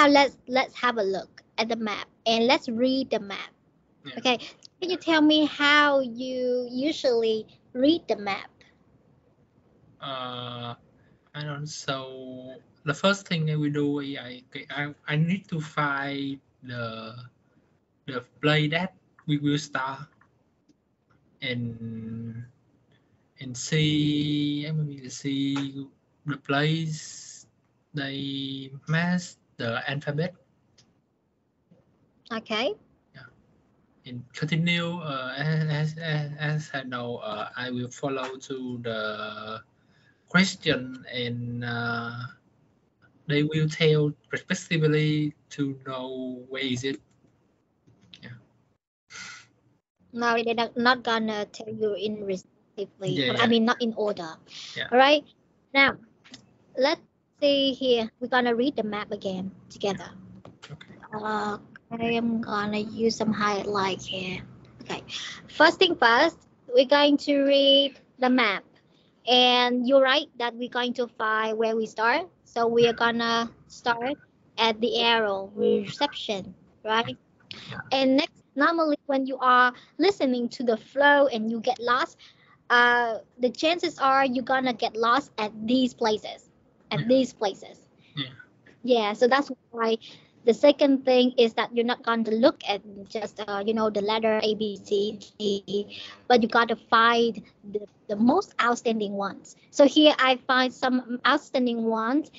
now let's have a look at the map and let's read the map. Yeah. Okay, can you tell me how you usually read the map? I don't. So the first thing I will do is I need to find the place that we will start and see. I mean, see the place they match the alphabet. Okay. And continue as I know, I will follow to the question and they will tell respectively to know where is it. No, they're not gonna tell you in respectively. Yeah. I mean, not in order. Yeah. All right. Now, let's see here. We're gonna read the map again together. Okay. Okay, I'm gonna use some highlight here. Okay. First thing first, we're going to read the map. And you're right that we're going to find where we start. So we are gonna start at the arrow reception, right? Yeah. And next, normally when you are listening to the flow and you get lost, the chances are you're gonna get lost at these places. Yeah, so that's why the second thing is that you're not going to look at just the letter A, B, C, D, but you got to find the most outstanding ones. So here I find some outstanding ones,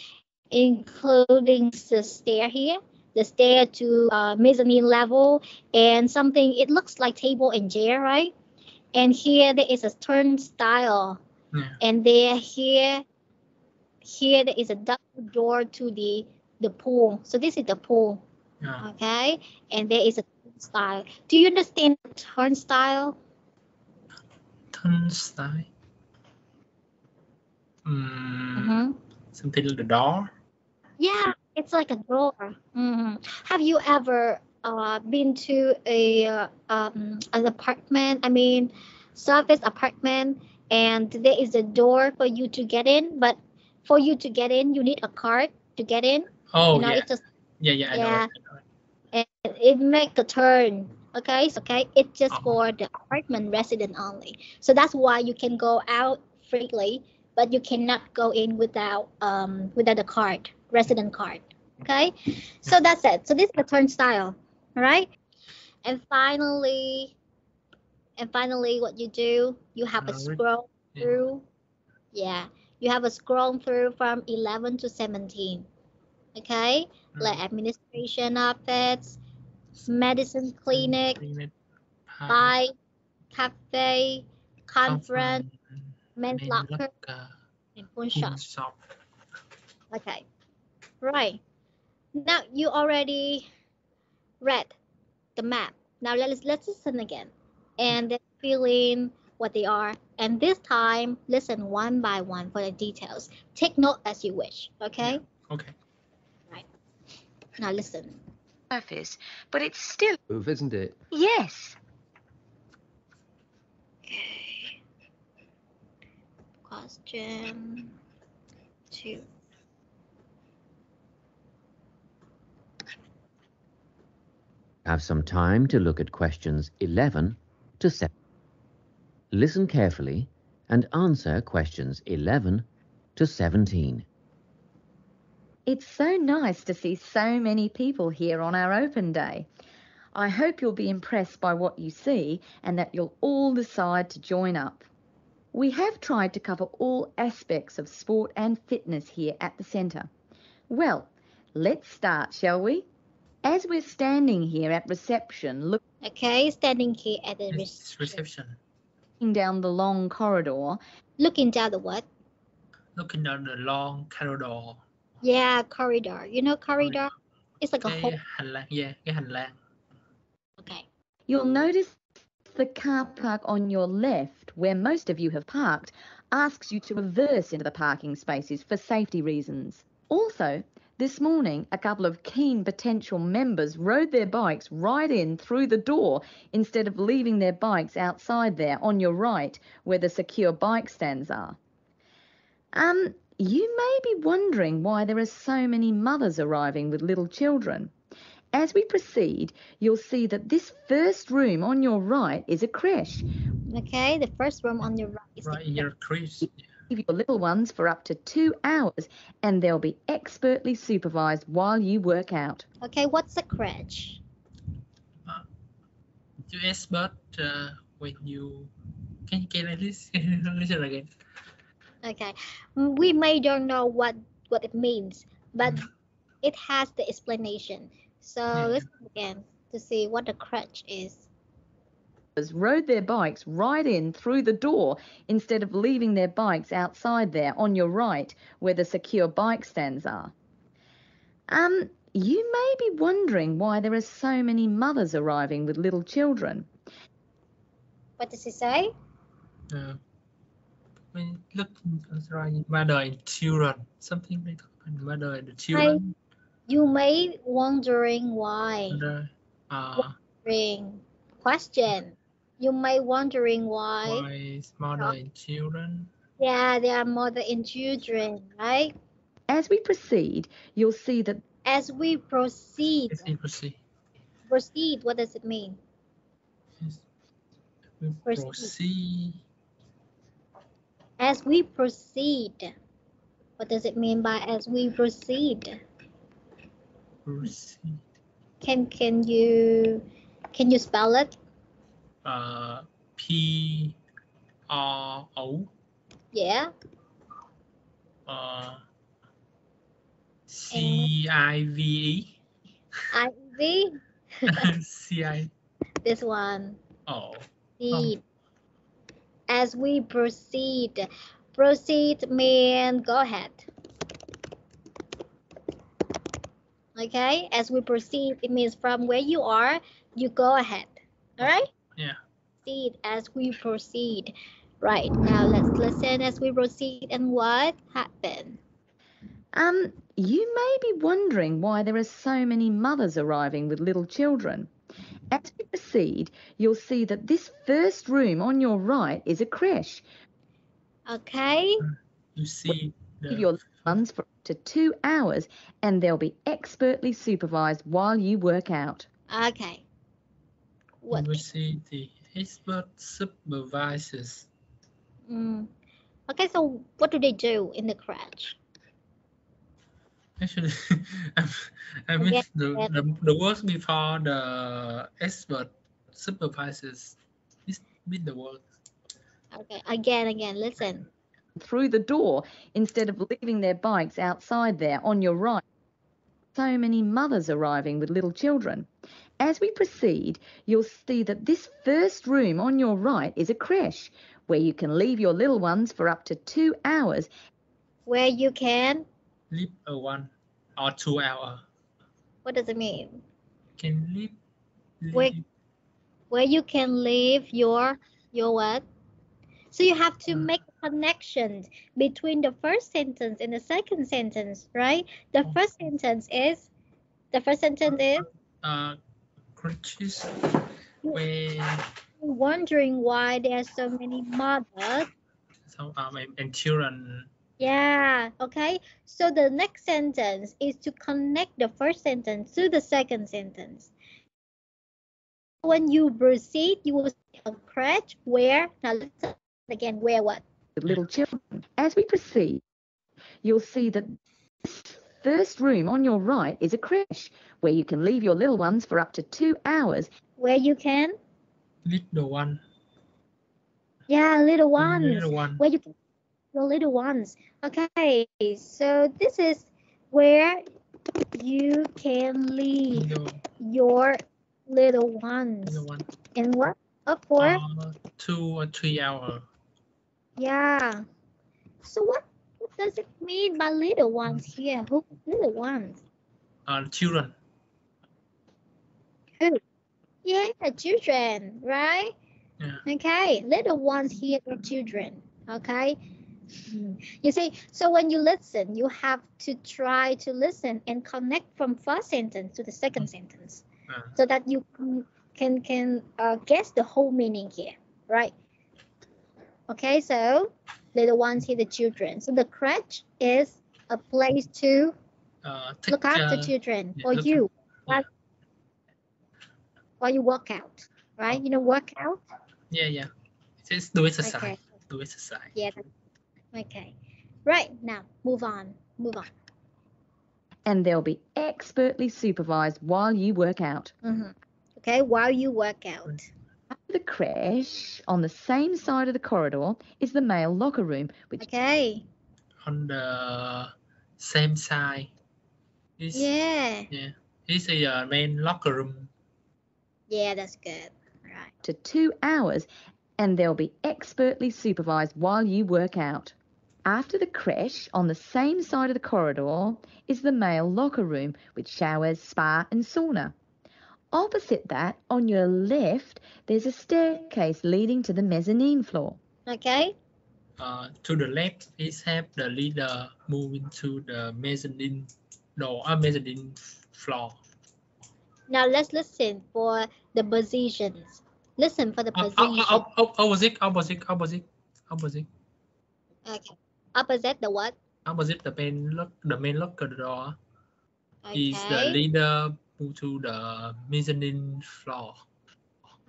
including the stair here, the stair to mezzanine level, and something it looks like table and chair, right? And here there is a turnstile, and here there is a double door to the pool. So this is the pool. Yeah. Okay, and there is a turnstile. Do you understand the turnstile? Turnstile. Something like the door. Yeah, it's like a door. Have you ever been to an apartment? I mean, service apartment, and there is a door for you to get in, but for you to get in, you need a card to get in. Oh, yeah. It's just I know it. And it make a turn. Okay, it's just for the apartment resident only. So that's why you can go out freely, but you cannot go in without a card, resident card. Okay, so that's it. So this is the turnstile, all right? And finally, what you do, you have a scroll through. Yeah, you have a scroll through from 11 to 17. Okay, like administration office, medicine clinic, buy, cafe, conference, men's locker, and pawn shop. Okay, right. Now you already read the map. Now let's listen again, and then fill in what they are. And this time, listen one by one for the details. Take note as you wish. Okay. Yeah. Okay. Right. Now listen. Surface, but it's still move, isn't it? Yes. Okay. Question 2. Have some time to look at questions 11 to 7. Listen carefully and answer questions 11 to 17. It's so nice to see so many people here on our open day. I hope you'll be impressed by what you see and that you'll all decide to join up. We have tried to cover all aspects of sport and fitness here at the centre. Well, let's start, shall we? As we're standing here at reception, standing here at the reception. Looking down the long corridor. Looking down the what? Looking down the long corridor. Yeah, corridor. You know corridor? It's like a hole. Hành lang. Yeah, cái hành lang. Okay. You'll notice the car park on your left, where most of you have parked, asks you to reverse into the parking spaces for safety reasons. Also, this morning, a couple of keen potential members rode their bikes right in through the door instead of leaving their bikes outside there on your right where the secure bike stands are. You may be wondering why there are so many mothers arriving with little children. As we proceed, you'll see that this first room on your right is a creche. Okay, the first room on your right is Right in your crease. Leave your little ones for up to 2 hours and they'll be expertly supervised while you work out. Okay, what's a crèche? US, but when you can listen again. Okay, we may don't know what it means, but it has the explanation. So let's again to see what a crutch is. Rode their bikes right in through the door instead of leaving their bikes outside there on your right where the secure bike stands are. You may be wondering why there are so many mothers arriving with little children. What does it say? When looking right, mother and children, something like mother and the children. You may wondering why. Wondering. Question. You may wondering why. Why is mother and children? Yeah, they are mother and children, right? As we proceed, you'll see that. As we proceed. Proceed. What does it mean? Proceed. As we proceed. What does it mean by as we proceed? Proceed. Can you spell it? P-R-O. Yeah. C-I-V-E. I-V. C-I. This one. Oh. Proceed. As we proceed. Proceed means go ahead. Okay, as we proceed, it means from where you are, you go ahead. All right? Yeah. Proceed as we proceed. Right, now let's listen as we proceed and what happened. You may be wondering why there are so many mothers arriving with little children. As we proceed, you'll see that this first room on your right is a creche. Okay. You see your little ones for up to 2 hours and they'll be expertly supervised while you work out. Okay. What? You see the expert supervisors. Okay, so what do they do in the crèche? Actually, I mean the words before the expert supervisors is with the word. Okay, again, listen. Through the door instead of leaving their bikes outside there on your right. So many mothers arriving with little children. As we proceed, you'll see that this first room on your right is a creche where you can leave your little ones for up to 2 hours. Where you can Leave a 1 or 2 hour. What does it mean? Can leave. Where you can leave your what? So you have to make a connection between the first sentence and the second sentence, right? The first sentence is Crutches. Where wondering why there are so many mothers. And children. Yeah, okay. So the next sentence is to connect the first sentence to the second sentence. When you proceed, you will see a crèche where, now listen again, where what? Little children. As we proceed, you'll see that this first room on your right is a creche where you can leave your little ones for up to 2 hours. Where you can? Little one. Yeah, little ones. Little one. Where you can your little ones. Okay, so this is where you can leave your little ones. Little one. And what? Up for? 2 or 3 hours. Yeah. So what does it mean by little ones here? Who little ones? Children. Who? Yeah, children, right? Yeah. Okay, little ones here are children. Okay. You see, so when you listen, you have to try to listen and connect from first sentence to the second sentence, so that you can guess the whole meaning here, right? Okay, so little ones see the children. So the crèche is a place to look after children for you. Yeah. Or you work out, right? You know, work out. Yeah. It's do exercise. Okay. Do exercise. Yeah. Okay. Right, now move on. And they'll be expertly supervised while you work out. Okay, while you work out. After the crèche, on the same side of the corridor, is the male locker room, which Okay. On the same side. Yeah. It's a main locker room. Yeah, that's good. Right. to 2 hours, and they'll be expertly supervised while you work out. After the crèche, on the same side of the corridor, is the male locker room with showers, spa and sauna. Opposite that, on your left, there's a staircase leading to the mezzanine floor. Okay. To the left is have the leader moving to the mezzanine door, mezzanine floor. Now let's listen for the positions. Listen for the position. Opposite. Okay. Opposite the what? Opposite the main locker door. Okay. Is the leader move to the mezzanine floor.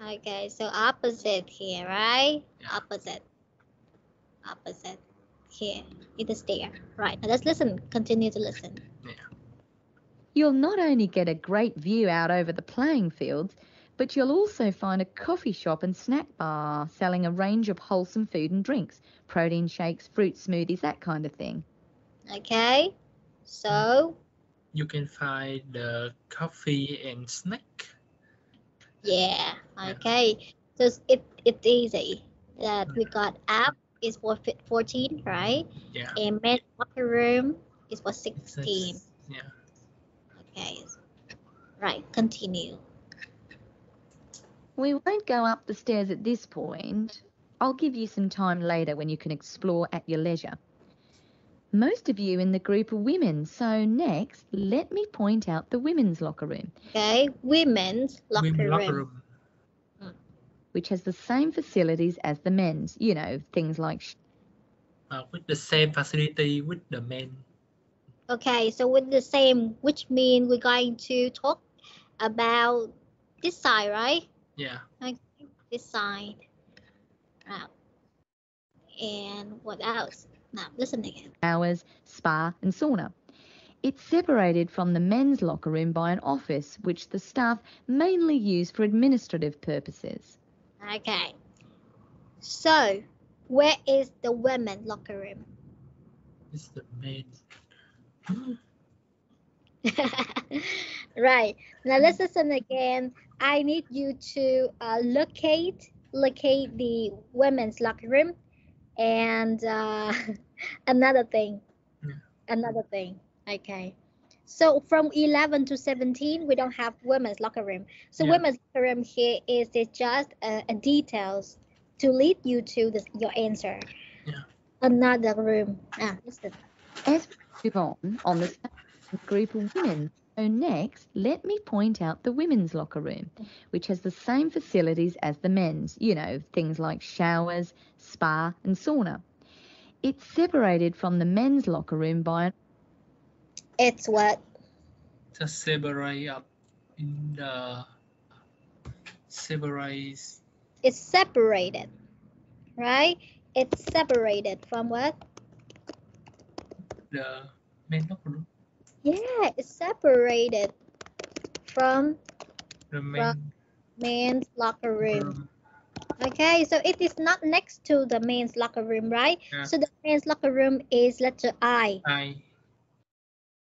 Okay, so opposite here, right? Yeah. Opposite here. It is there. Right. Now let's listen. Continue to listen. Yeah. You'll not only get a great view out over the playing fields, but you'll also find a coffee shop and snack bar selling a range of wholesome food and drinks, protein shakes, fruit smoothies, that kind of thing. Okay. So You can find the coffee and snack. yeah. Okay. So it's easy. That we got app is for 14, right? Yeah. And men's locker room is for 16. Yeah. Okay. Right. Continue. We won't go up the stairs at this point. I'll give you some time later when you can explore at your leisure. Most of you in the group are women, so next, let me point out the women's locker room. Okay, women's locker room. Which has the same facilities as the men's, you know, things like... with the same facility with the men. Okay, so with the same, which means we're going to talk about this side, right? Yeah. Okay, this side. And what else? Now, listen again. Showers, spa and sauna. It's separated from the men's locker room by an office, which the staff mainly use for administrative purposes. Okay. So, where is the women's locker room? It's the men. Right. Now let's listen again. I need you to locate the women's locker room and another thing. Okay. So from 11 to 17, we don't have women's locker room. So women's locker room here is just a details to lead you to your answer. Yeah. Another room. Now listen. As we move on the same group of women, so next, let me point out the women's locker room, which has the same facilities as the men's, you know, things like showers, spa and sauna. It's separated from the men's locker room by... It's what? Just separate up in the... Separate... It's separated, right? It's separated from what? The main locker room. Yeah, it's separated from The men's locker room. Okay, so it is not next to the men's locker room, right? Yeah. So the men's locker room is letter I.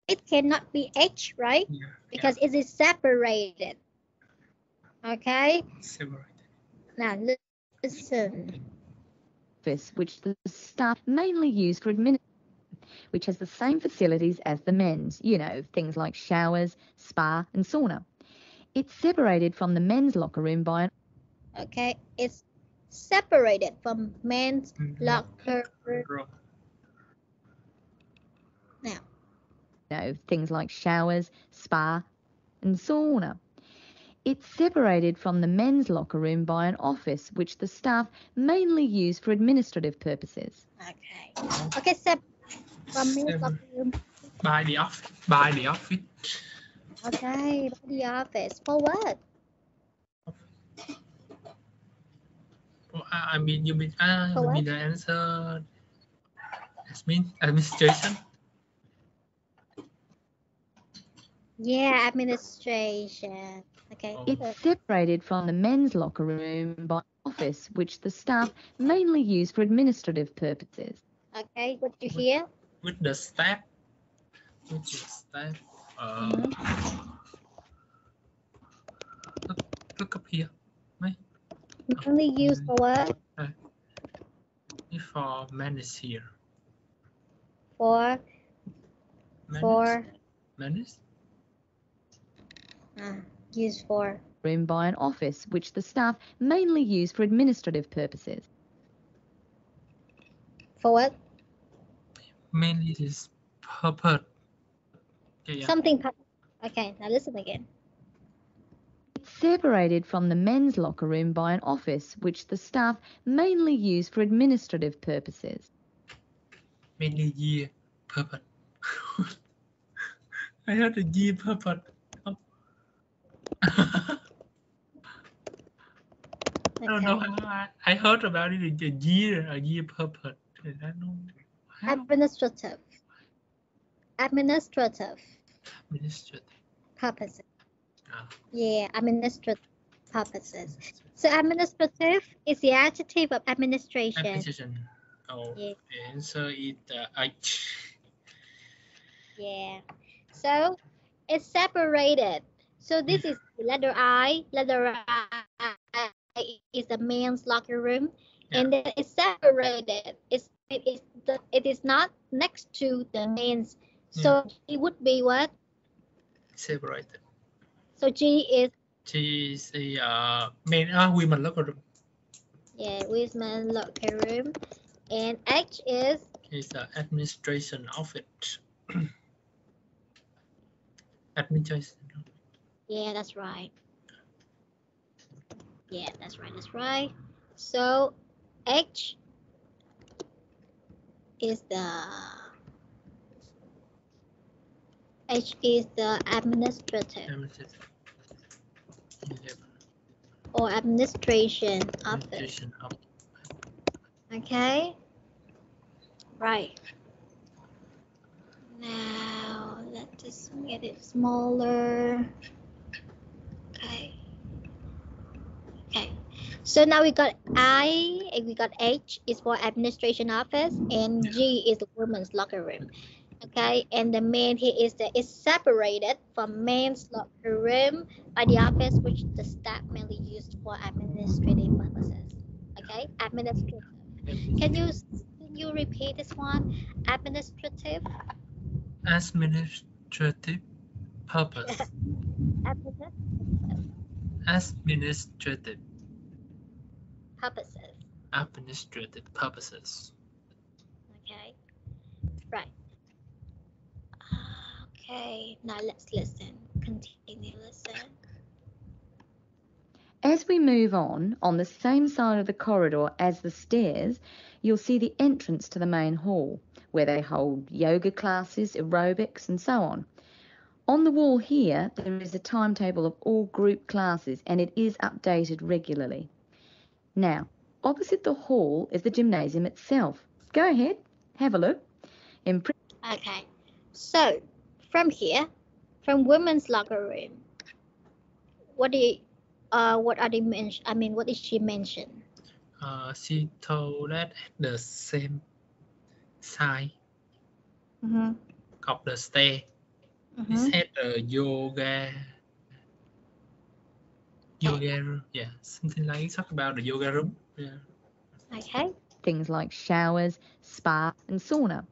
It cannot be H, right? Yeah. Because it is separated. Okay? Separated. Now listen. which the staff mainly use for administration, which has the same facilities as the men's, you know, things like showers, spa and sauna. It's separated from the men's locker room by an... Okay, it's separated from men's locker room. Now. You know, things like showers, spa and sauna. It's separated from the men's locker room by an office which the staff mainly use for administrative purposes. Okay. Okay, separate from men's Seven. locker room. By the office. By the office. Okay, by the office. For what? I mean, you mean For what? the answer. Administration. Yeah, administration. Okay. Oh. It's separated from the men's locker room by an office which the staff mainly use for administrative purposes. Okay, what did you hear? With the staff. With the staff. Look up here. Mainly used for what? For manage here. For Manage? used for. Room by an office which the staff mainly use for administrative purposes. For what? Mainly is purpose. Okay, yeah. Something. Okay, now listen again. It's separated from the men's locker room by an office which the staff mainly use for administrative purposes. Mainly year purpose. I heard the year purpose. Oh. I don't know. I heard about it. A year purpose. I don't know. Administrative purposes. Yeah, administrative purposes. So administrative is the adjective of administration. Administration. Oh, Yeah. the answer is H. Yeah. So it's separated. So this is letter I. Letter I is the men's locker room, and then it's separated. It is not next to the men's. So it would be what? Separated. So G is a women locker room. yeah, women's locker room, and H is the administration office. Administration. yeah, that's right. Yeah, that's right. So H is the administrative or administration office. Okay. Right. Now let's just get it smaller. Okay. So now we got I and we got H is for administration office, and G is the women's locker room. Okay, and the man here is separated from men's locker room by the office which the staff mainly used for administrative purposes. Okay, administrative. Can you repeat this one? Administrative. Administrative purpose. Administrative Purposes. Administrative purposes. Okay. Right. Okay. Now let's listen. Continue listen. As we move on the same side of the corridor as the stairs, you'll see the entrance to the main hall, where they hold yoga classes, aerobics, and so on. On the wall here, there is a timetable of all group classes, and it is updated regularly. Now, opposite the hall is the gymnasium itself. Go ahead, have a look. Okay. So, from here, from women's locker room, what did she mention? She told that at the same side of the stair. It had a yoga room. Yeah, something like talk about the yoga room. Yeah. Okay. Things like showers, spa, and sauna.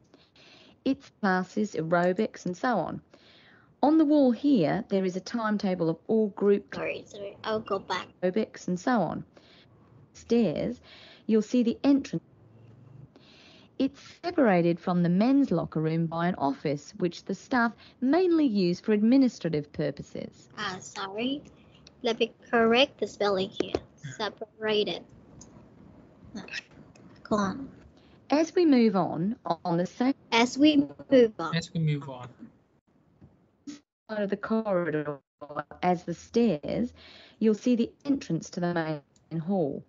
It's classes, aerobics, and so on. On the wall here, there is a timetable of all group Sorry, I'll go back. aerobics, and so on. Stairs, you'll see the entrance. It's separated from the men's locker room by an office which the staff mainly use for administrative purposes. Sorry. Let me correct the spelling here. Separated. No. Go on. As we move on the same As we move on. As we move on. side of the corridor as the stairs, you'll see the entrance to the main hall.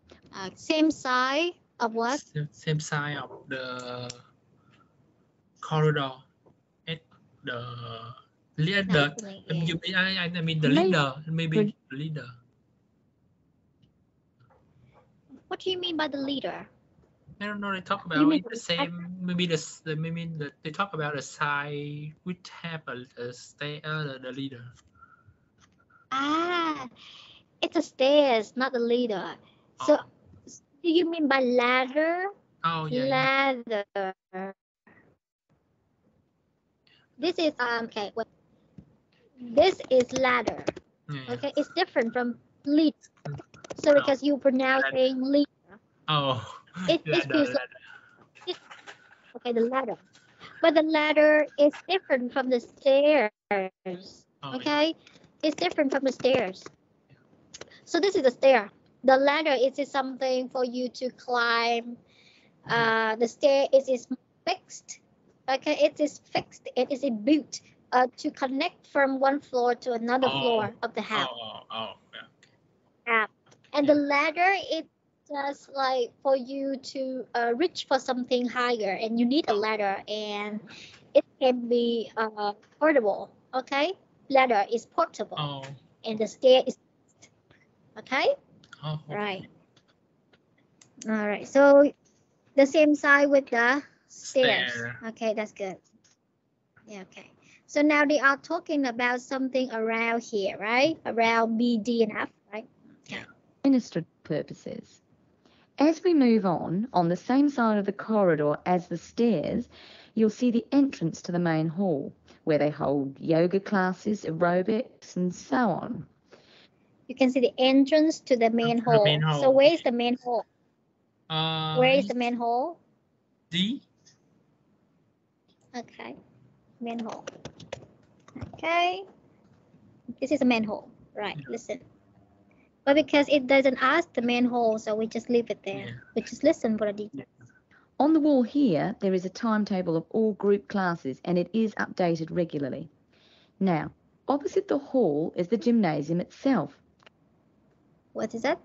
Same side of what? Same side of the corridor. At the leader. I mean the leader. Maybe the leader. What do you mean by the leader? I don't know. They talk about it the same. Maybe they talk about the side which have a stair. The leader. It's the stairs, not the leader. So, do you mean by ladder? Oh yeah. Ladder. Yeah. This is okay. Wait. This is ladder. Yeah. Okay, it's different from leader. So because you pronounce saying leader. Oh. It feels like okay, the ladder. But the ladder is different from the stairs. Okay? It's different from the stairs. So this is the stair. The ladder is something for you to climb. The stair is fixed. Okay, it is fixed. It is built to connect from one floor to another floor of the house. And the ladder it's just like for you to reach for something higher, and you need a ladder, and it can be portable. Okay, ladder is portable, and the stair is fixed. Okay. Right. All right. So the same side with the stairs. Okay, that's good. Yeah. Okay. So now they are talking about something around here, right? Around B, D, and F, right? Okay. Administrative purposes. As we move on the same side of the corridor as the stairs, you'll see the entrance to the main hall, where they hold yoga classes, aerobics, and so on. You can see the entrance to the main hall. So where is the main hall? Where is the main hall? D. Okay, main hall. Okay, this is a main hall. Right, listen. But because it doesn't ask the main hall, so we just leave it there. We just listen for the details. On the wall here, there is a timetable of all group classes, and it is updated regularly. Now, opposite the hall is the gymnasium itself. What is that?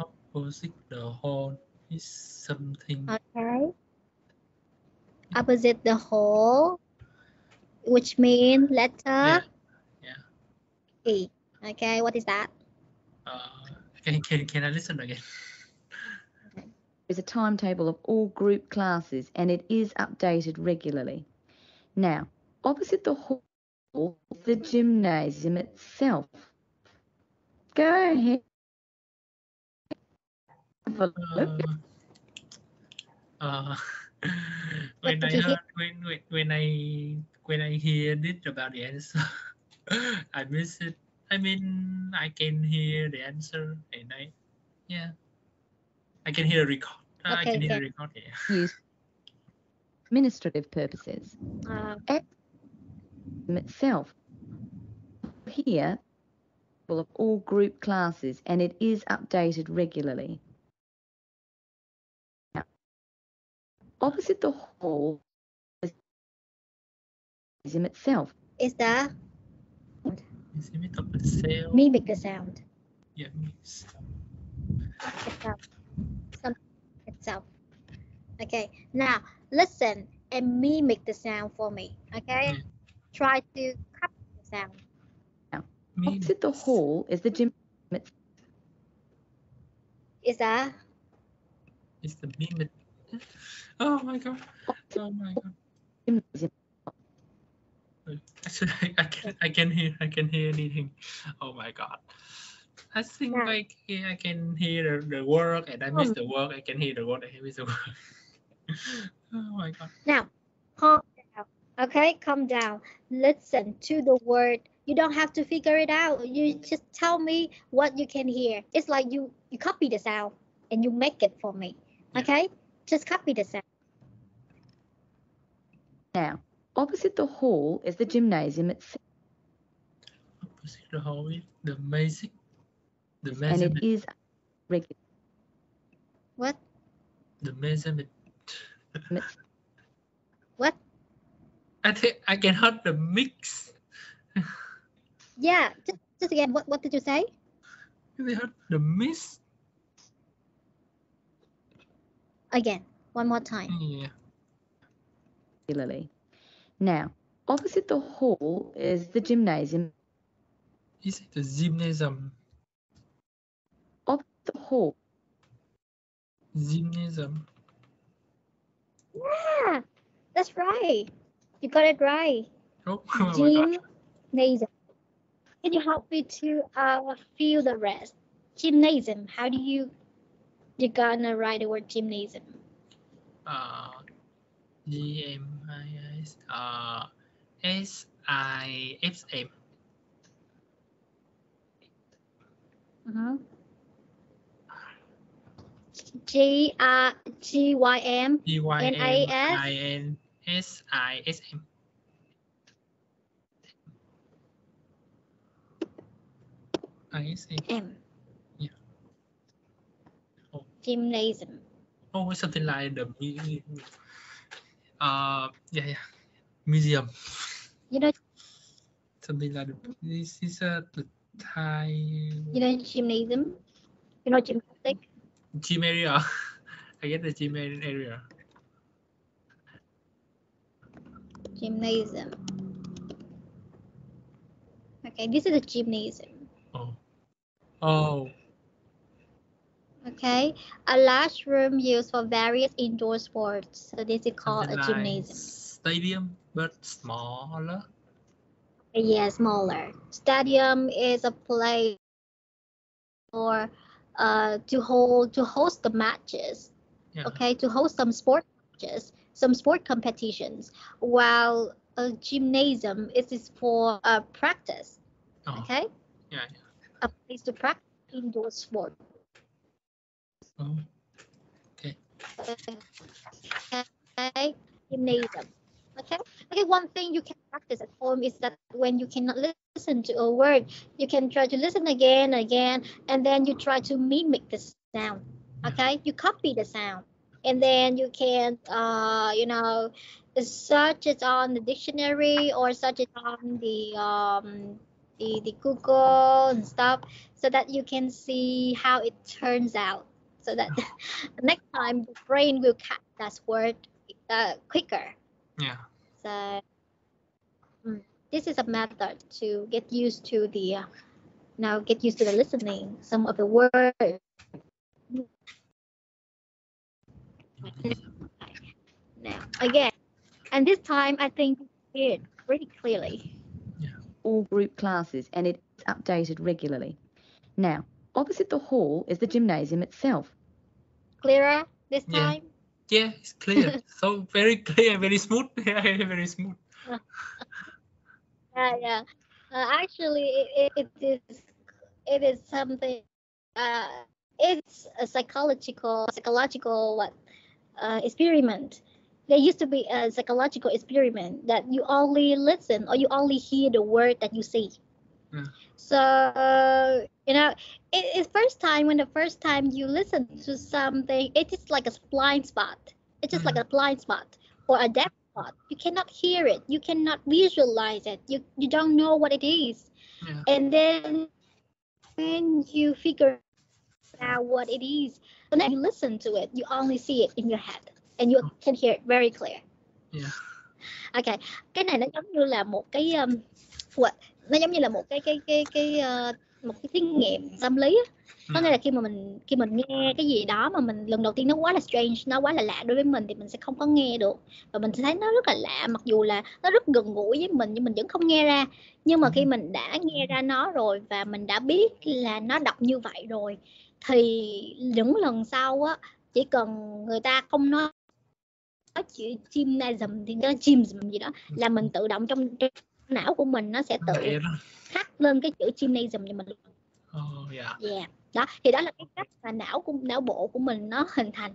Opposite the hall is something. Okay. Opposite the hall, which means letter E. Okay, what is that? Can I listen again? There's a timetable of all group classes, and it is updated regularly. Now, opposite the hall, the gymnasium itself. Go ahead. Have a look. When I heard when I hear this about the answer, I miss it. I mean, I can hear the answer, and I can hear the record. I can hear the record. Use administrative purposes. Itself. Here, of all group classes, and it is updated regularly. Now, opposite the hall is the gymnasium itself. Is the itself. Mimic the sound. Yeah, itself. Okay, now listen and mimic the sound for me. Okay, try to copy the sound. Now, opposite the hall is the gym. Is that? It's the mimic. Oh my god! Oh my god! Actually, I can hear anything. Oh my god! I think I can hear the word, and I miss the word. I can hear the word, and I miss the word. Oh my god! Now, calm down. Okay, calm down. Listen to the word. You don't have to figure it out. You just tell me what you can hear. It's like you copy the sound and you make it for me. Okay, just copy the sound. Now, opposite the hall is the gymnasium itself. Opposite the hall is the music. The and measurement. it is regular. What? The measurement. What? I think I can heard the mix. Yeah, just again, what did you say? I heard the mix. Again, one more time. Yeah. Regularly. Now, opposite the hall is the gymnasium. Is it the gymnasium? Opposite the hall. Gymnasium. Yeah, that's right. You got it right. Oh, oh my God. Gymnasium. Can you help me to feel the rest? Gymnasium. How do you gonna write the word gymnasium? GMIS. SIFM. GYM GYMINSISM. ISM. M. Yeah. Oh. Gymnasium. Oh, something like the yeah. Museum. You know, Something like this is the Thai. you know gymnasium. You know gymnastic. Gym area. I get the gym area. Gymnasium. Okay, this is a gymnasium. Oh. Okay, a large room used for various indoor sports. So this is called Something a gymnasium. Stadium, but smaller. Yeah, smaller. Stadium is a place for to host the matches. Yeah. Okay, to host some sport matches, some sport competitions. While a gymnasium is for practice. Oh. Okay. Yeah. A place to practice indoor sport. Oh. Okay. Okay. Gymnasium. Okay. One thing you can practice at home is that when you cannot listen to a word, you can try to listen again, and then you try to mimic the sound. Okay. You copy the sound, and then you can search it on the dictionary or search it on the Google and stuff, so that you can see how it turns out. So that next time the brain will catch that word quicker. Yeah. So this is a method to get used to the listening. Some of the words. Now again, and this time I think you hear it pretty clearly. Yeah. All group classes, and it is updated regularly. Now, opposite the hall is the gymnasium itself. Clearer this Yeah. time? Yeah, it's clear. So very clear, very smooth. Very smooth. Yeah. Actually, it is something. It's a psychological experiment. There used to be a psychological experiment that you only listen or you only hear the word that you see. Yeah. So it's when the first time you listen to something, it is like a blind spot. It's just like a blind spot or a deaf spot. You cannot hear it. You cannot visualize it. You don't know what it is. Yeah. And then when you figure out what it is, so now you listen to it, you only see it in your head and you can hear it very clear. Yeah. Okay, cái này nó giống như là một cái một cái thí nghiệm tâm lý á. Có nghĩa là khi mình nghe cái gì đó mà mình lần đầu tiên nó quá là strange, nó quá là lạ đối với mình thì mình sẽ không có nghe được, và mình sẽ thấy nó rất là lạ, mặc dù là nó rất gần gũi với mình nhưng mình vẫn không nghe ra. Nhưng mà khi mình đã nghe ra nó rồi và mình đã biết là nó đọc như vậy rồi thì những lần sau á, chỉ cần người ta không nói chữ gymnasium thì nó gym gì đó là mình tự động trong não của mình nó sẽ tự khắc lên cái chữ gymnasium cho mình luôn. Yeah. Đó thì đó là cái cách mà não bộ của mình nó hình thành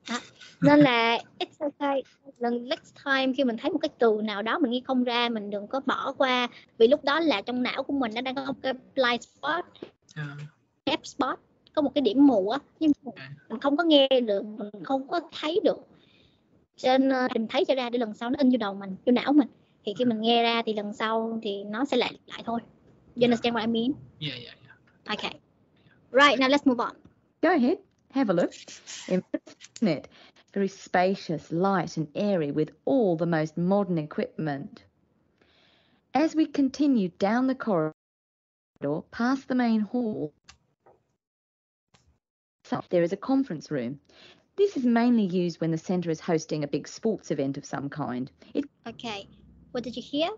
đó. Nên là it's okay, lần next time khi mình thấy một cái từ nào đó mình nghe không ra, mình đừng có bỏ qua, vì lúc đó là trong não của mình nó đang có một cái blind spot. black spot, có một cái điểm mù á, nhưng mình không có nghe được, mình không có thấy được. Cho nên mình thấy cho ra để lần sau nó in vô đầu mình, vô não mình. Thì khi mình nghe ra thì lần sau thì nó sẽ lại thôi. You understand what I mean? Yeah. Okay. Right, now let's move on. Go ahead, have a look. Isn't it? Very spacious, light and airy with all the most modern equipment. As we continue down the corridor, past the main hall, there is a conference room. This is mainly used when the centre is hosting a big sports event of some kind. Okay, what did you hear?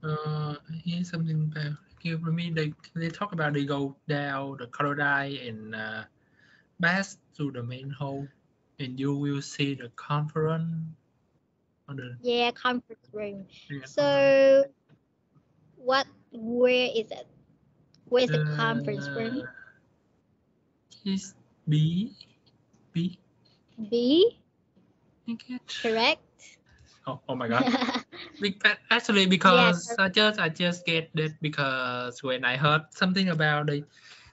I hear something about. You mean they talk about they go down the corridor and pass through the main hall, and you will see the conference. Yeah, conference room. Yeah, so, where is it? Where is the conference room? Is B. B? I guess. Correct. Oh my god. Actually, because yeah, I just get that because when I heard something about it,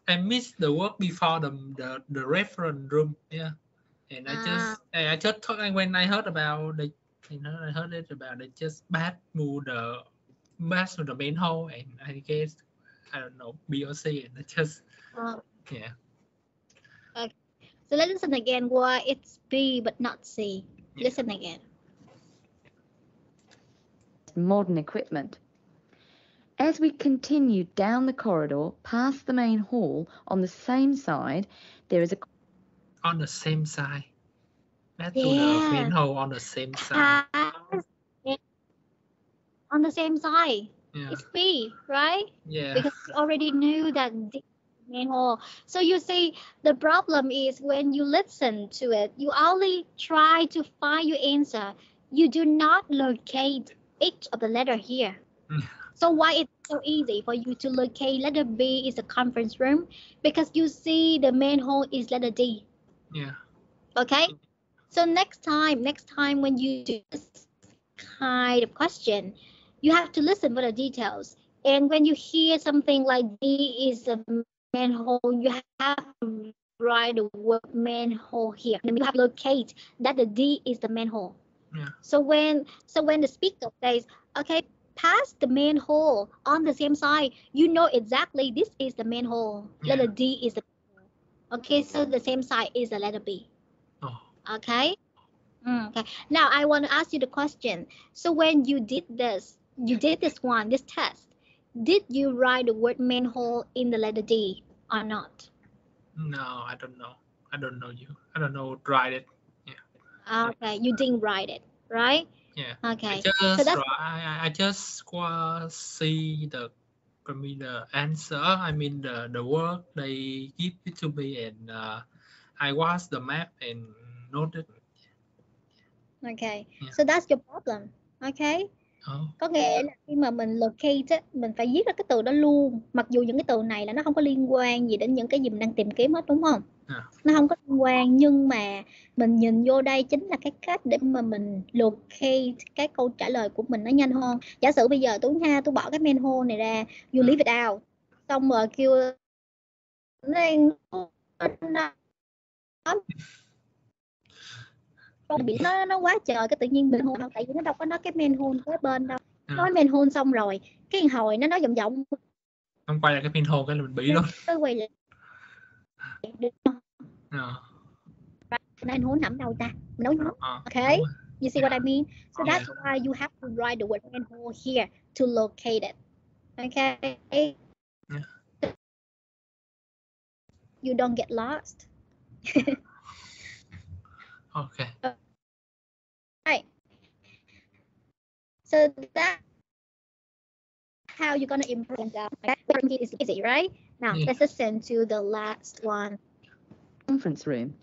I missed the word before the reference room. Yeah, and I just thought when I heard about it, I heard it about it just pass through the main hall, and I guess I don't know B or C, and it just yeah. Okay. So let's listen again. Why it's B but not C? Yeah. Listen again. Modern equipment. As we continue down the corridor, past the main hall, on the same side, there is a... On the same side. That's to the main hall on the same side. On the same side. Yeah. It's B, right? Yeah. Because we already knew that the main hall. So you see, the problem is when you listen to it, you only try to find your answer. You do not locate each of the letter here. So why it's so easy for you to locate letter B is the conference room? Because you see the main hall is letter D. Yeah. Okay? So next time when you do this kind of question, you have to listen for the details. And when you hear something like D is the main hall, you have to write the word main hall here. And you have to locate that the D is the main hall. Yeah. So when the speaker says, okay, pass the main hall on the same side, you know exactly this is the main hall. Yeah. Letter D is the main hall. Okay, so the same side is the letter B. Oh. Okay? Okay. Now I want to ask you the question. So when you did this test, did you write the word main hall in the letter D or not? No, I don't know. I don't know you. I don't know write it. Yeah. Okay, you didn't write it, right? Yeah. Okay. I just see the answer. I mean the word they give it to me, and I watch the map and noted. Okay. Yeah. So that's your problem. Okay. Có nghĩa là khi mà mình locate á, mình phải viết ra cái từ đó luôn, mặc dù những cái từ này là nó không có liên quan gì đến những cái gì mình đang tìm kiếm hết, đúng không? Nó không có liên quan, nhưng mà mình nhìn vô đây chính là cái cách để mà mình locate cái câu trả lời của mình nó nhanh hơn. Giả sử bây giờ tôi bỏ cái main hall này ra, you leave it out, xong rồi kêu bị nó quá trời, cái tự nhiên mình hôn, tại vì nó đâu có nói cái main hall tới bên đâu. Nói main hall xong rồi cái hồi nó nói vòng không quay lại cái main hall cái là mình bị luôn. Quay lại main hall nằm đâu ta, mình nói okay, you see what I mean? So that's why you have to write the word main hall here to locate it. Okay. You don't get lost. Okay. Right. So that's how you're gonna improve that. It is easy, right? Now let's listen to the last one. Conference room.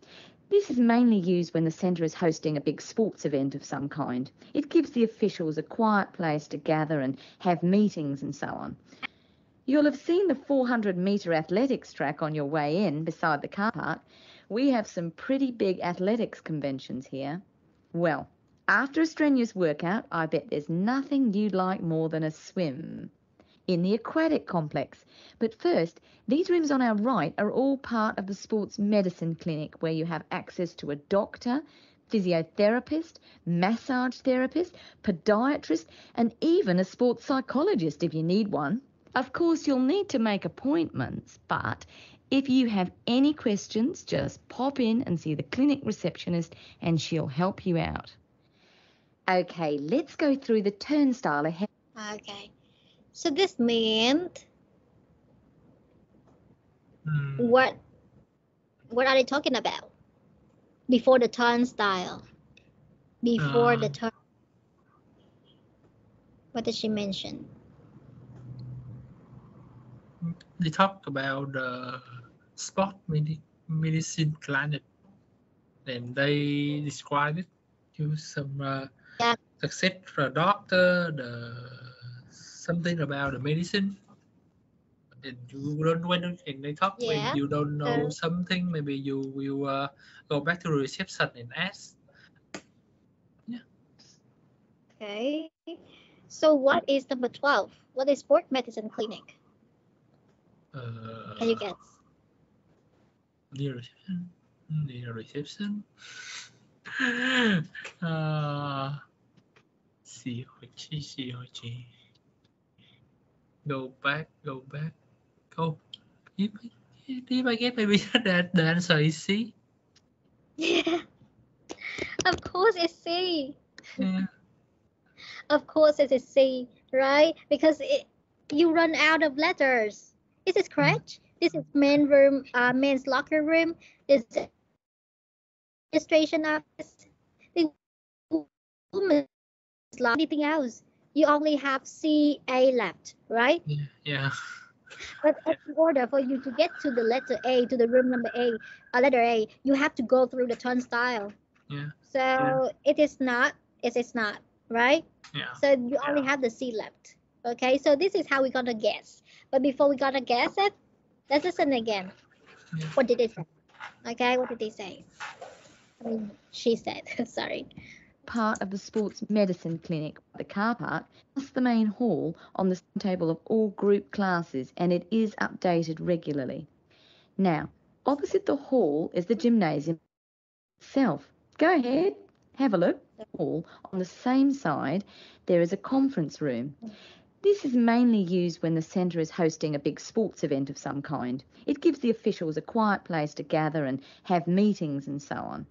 This is mainly used when the centre is hosting a big sports event of some kind. It gives the officials a quiet place to gather and have meetings and so on. You'll have seen the 400-metre athletics track on your way in beside the car park. We have some pretty big athletics conventions here. Well, after a strenuous workout, I bet there's nothing you'd like more than a swim. in the aquatic complex. But first, these rooms on our right are all part of the sports medicine clinic, where you have access to a doctor, physiotherapist, massage therapist, podiatrist, and even a sports psychologist if you need one. Of course, you'll need to make appointments, but if you have any questions, just pop in and see the clinic receptionist and she'll help you out. Okay, let's go through the turnstile ahead. Okay. So this meant what are they talking about? Before the turnstile. Before the turn. What did she mention? They talk about the sport medicine clinic, and they describe it to some success for a doctor, something about the medicine. And you don't when they talk when you don't know something, maybe you will go back to the reception and ask. Yeah. Okay. So what is number 12? What is sport medicine clinic? Can you guess? Near reception. See. Go back. Oh, if I get maybe that the answer is C. Yeah. Of course it's C. Yeah. Of course it is C, right? Because you run out of letters. Is it correct? This is men's room, men's locker room. This is administration office. The women's locker. Anything else? You only have C, A left, right? Yeah. But in order for you to get to the letter A, to the room number A, letter A, you have to go through the turnstile. Yeah. So it is not, right? Yeah. So you only have the C left. Okay, so this is how we're gonna guess. But before we're gonna guess it, let's listen again. Yeah. What did they say? Okay, what did they say? I mean, she said, sorry. Part of the sports medicine clinic, the car park, plus the main hall on the table of all group classes, and it is updated regularly. Now, opposite the hall is the gymnasium itself. Go ahead, have a look. Hall on the same side, there is a conference room. This is mainly used when the centre is hosting a big sports event of some kind. It gives the officials a quiet place to gather and have meetings and so on.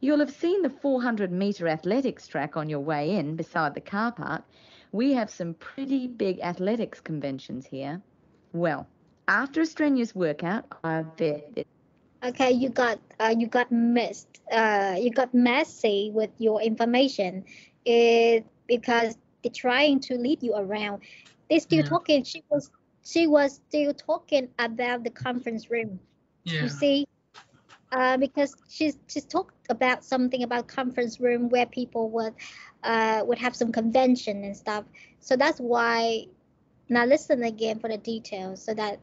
You'll have seen the 400-metre athletics track on your way in beside the car park. We have some pretty big athletics conventions here. Well, after a strenuous workout, I bet... Okay, you got missed. You got messy with your information. Because they're trying to lead you around. They're still talking. She was still talking about the conference room. Yeah. You see, because she's talked about something about conference room where people would have some convention and stuff. So that's why. Now listen again for the details, so that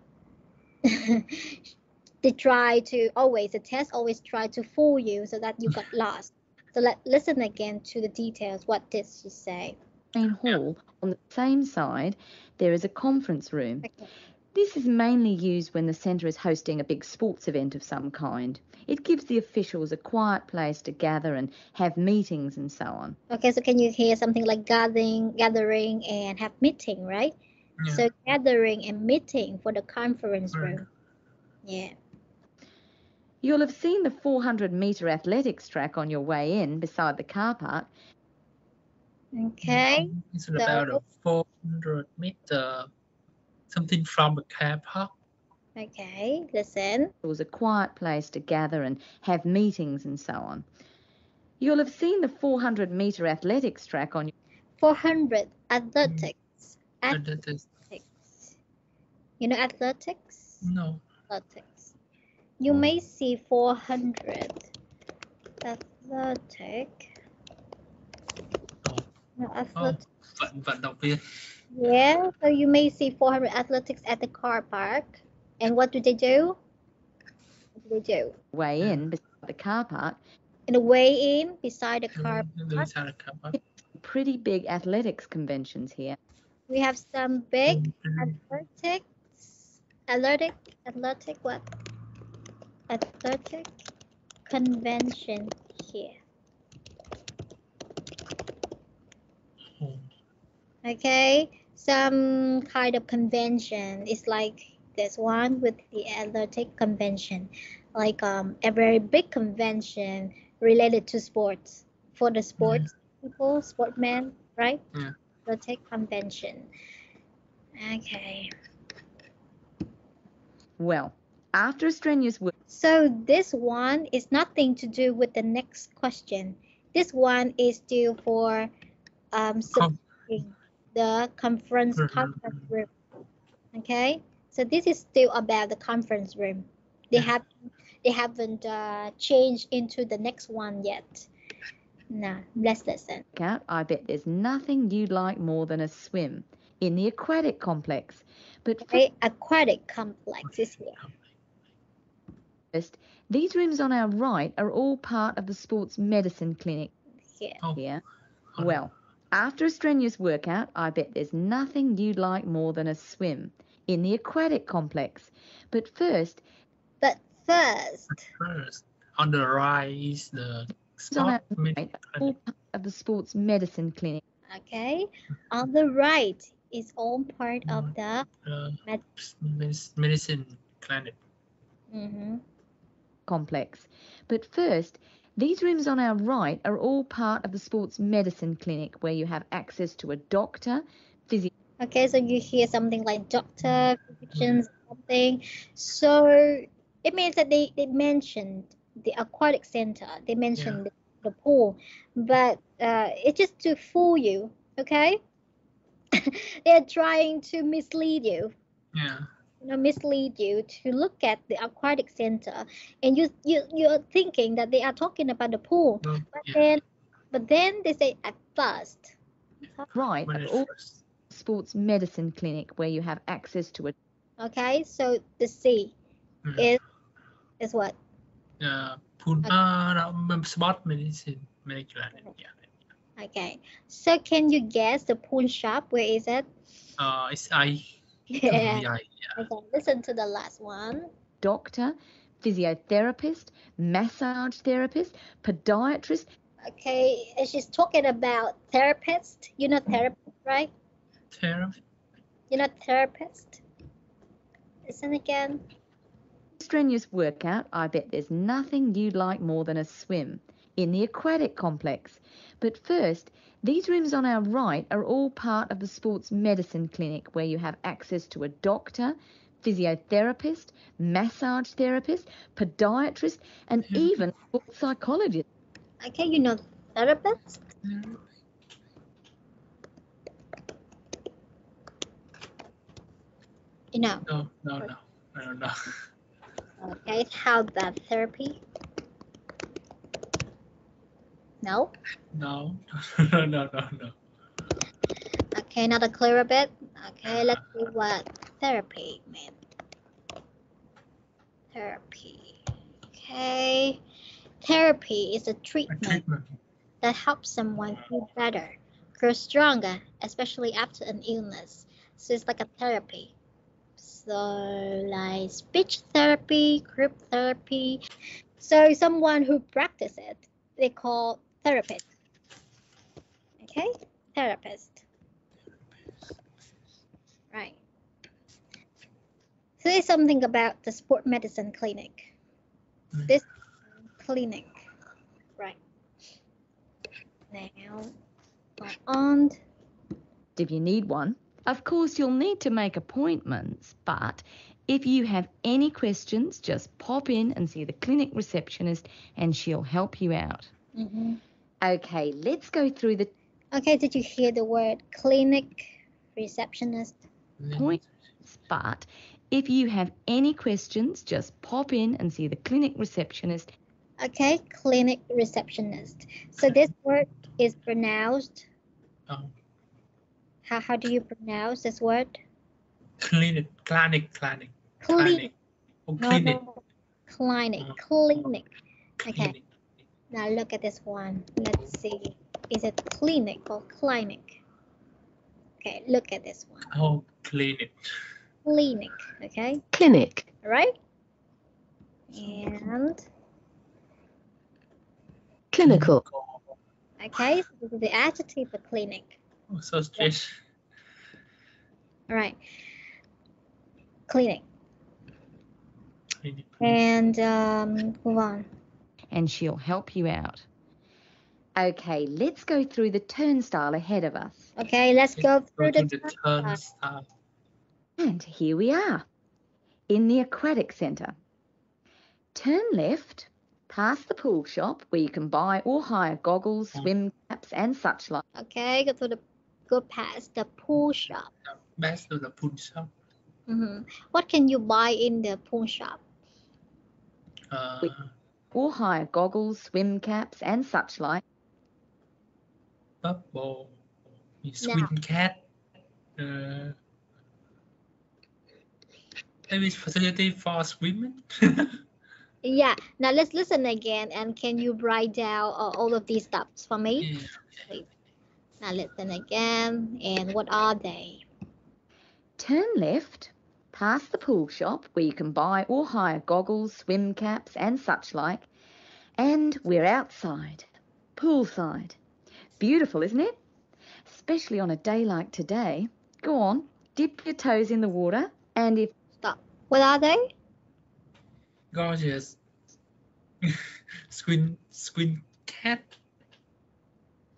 they try to the test always try to fool you so that you got lost. So listen again to the details. What did she say? Main hall on the same side, there is a conference room. Okay. This is mainly used when the centre is hosting a big sports event of some kind. It gives the officials a quiet place to gather and have meetings and so on. Okay, so can you hear something like gathering and have meeting, right? Yeah. So gathering and meeting for the conference room. Yeah. You'll have seen the 400-metre athletics track on your way in beside the car park. Okay. It's about a 400-meter something from the car park. Okay, listen. It was a quiet place to gather and have meetings and so on. You'll have seen the 400-metre athletics track on... 400 athletics. Athletics. You know athletics? No. Athletics. You may see 400 athletic. Vận động viên. Yeah, so you may see 400 athletics at the car park. And what do they do? Way in beside the car park. In the way in beside the car park. Beside the car park. Pretty big athletics conventions here. We have some big athletic convention here. Okay, some kind of convention is like this one with the athletic convention, like a very big convention related to sports for the sports people, sportmen, right? Yeah. Athletic convention. Okay. Well, after a strenuous work. So this one is nothing to do with the next question. This one is still for supporting the conference room. Okay, so this is still about the conference room. They haven't changed into the next one yet. Now let's listen. I bet there's nothing you'd like more than a swim in the aquatic complex. But aquatic complex is here. First, these rooms on our right are all part of the sports medicine clinic. Here. Well, after a strenuous workout, I bet there's nothing you'd like more than a swim in the aquatic complex. But first, on the right is the sport all part of the sports medicine clinic. Okay, on the right is all part of the medicine clinic. Complex. But first, these rooms on our right are all part of the sports medicine clinic where you have access to a doctor, physician. Okay, so you hear something like doctor, physicians, something. So it means that they mentioned the aquatic center, they mentioned the pool, but it's just to fool you, okay? They're trying to mislead you. Yeah. Mislead you to look at the aquatic center, and you're thinking that they are talking about the pool, but then they say at first. Right, all sports medicine clinic where you have access to a. Okay, so the C is what? Sport medicine clinic. Yeah. Okay, so can you guess the pool shop? Where is it? It's I. Yeah. Okay, listen to the last one. Doctor, physiotherapist, massage therapist, podiatrist. Okay, and she's talking about therapist. You know therapist, right? Therapist. You know therapist? Listen again. Strenuous workout, I bet there's nothing you'd like more than a swim in the aquatic complex. But first, these rooms on our right are all part of the sports medicine clinic where you have access to a doctor, physiotherapist, massage therapist, podiatrist, and even a psychologist. Okay, you know therapist? You know? No, I don't know. Okay, how about therapy? No? No. Okay, not a clear bit. Okay, let's see what therapy means. Therapy. Okay. Therapy is a treatment that helps someone feel better, grow stronger, especially after an illness. So it's like a therapy. So like speech therapy, group therapy. So someone who practices it, they call therapist. Okay, therapist. Right. Say something about the sport medicine clinic. This clinic. Right. Now, go on. If you need one, of course you'll need to make appointments, but if you have any questions, just pop in and see the clinic receptionist and she'll help you out. Okay, let's go through the... Okay, did you hear the word clinic receptionist? Points, but if you have any questions, just pop in and see the clinic receptionist. Okay, clinic receptionist. So this word is pronounced... How do you pronounce this word? Clinic. Clinic. Okay. Now look at this one. Let's see. Is it clinic or clinic? Okay, look at this one. Oh, clinic. Clinic. Okay. Clinic. Right. And Clinical. okay, so this is the adjective for clinic. Oh, so strange. All right. Clinic. Clinic. And move on. And she'll help you out. Okay, let's go through the turnstile ahead of us. Okay, let's go through to the the turnstile. And here we are, in the aquatic centre. Turn left, past the pool shop where you can buy or hire goggles, swim caps and such like. Okay, go past the pool shop. Back to the pool shop. What can you buy in the pool shop? Or hire goggles, swim caps and such like. Bubble. Swim cat. Maybe facility for swimming. Yeah. Now let's listen again, and can you write down all of these stuffs for me? Yeah. Now listen again, and what are they? Turn left, past the pool shop where you can buy or hire goggles, swim caps and such like. And we're outside, poolside. Beautiful, isn't it? Especially on a day like today. Go on, dip your toes in the water, and if... Stop. What are they? Gorgeous. Swim cat.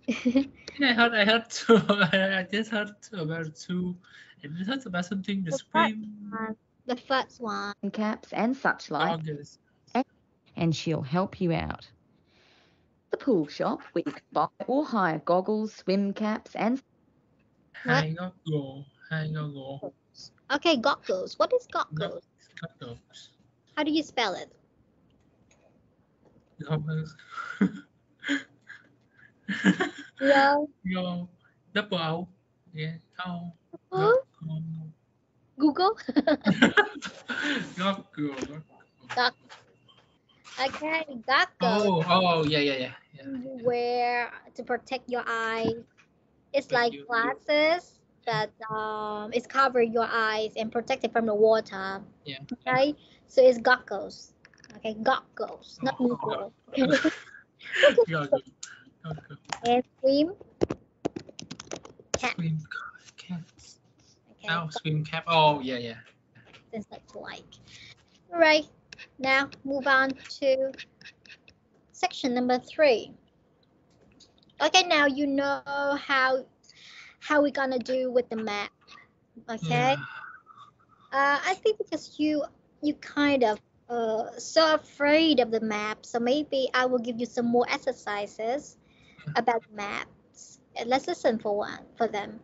I heard two. I just heard about two. And I heard about something. The swim. The first one. Caps and such like. Gorgeous. And she'll help you out. The pool shop where you can buy or hire goggles, swim caps and... Hai goggles. Okay, goggles. What is goggles? Goggles. How do you spell it? Goggles. Go. Double O. Yeah. Oh. Google. Goggles. Okay, goggles. Oh, yeah. You wear to protect your eyes. It's like You- glasses that it's cover your eyes and protect it from the water. Yeah. Okay, so it's goggles. Okay, goggles, not Google. Goggles. And swim cap. Swim caps. Okay, Oh, swim cap. Oh, yeah. things that's like. All right, now move on to section number 3. Okay, now you know how we're gonna do with the map. Okay. Yeah. I think because you kind of so afraid of the map, so maybe I will give you some more exercises about maps. And let's listen for them.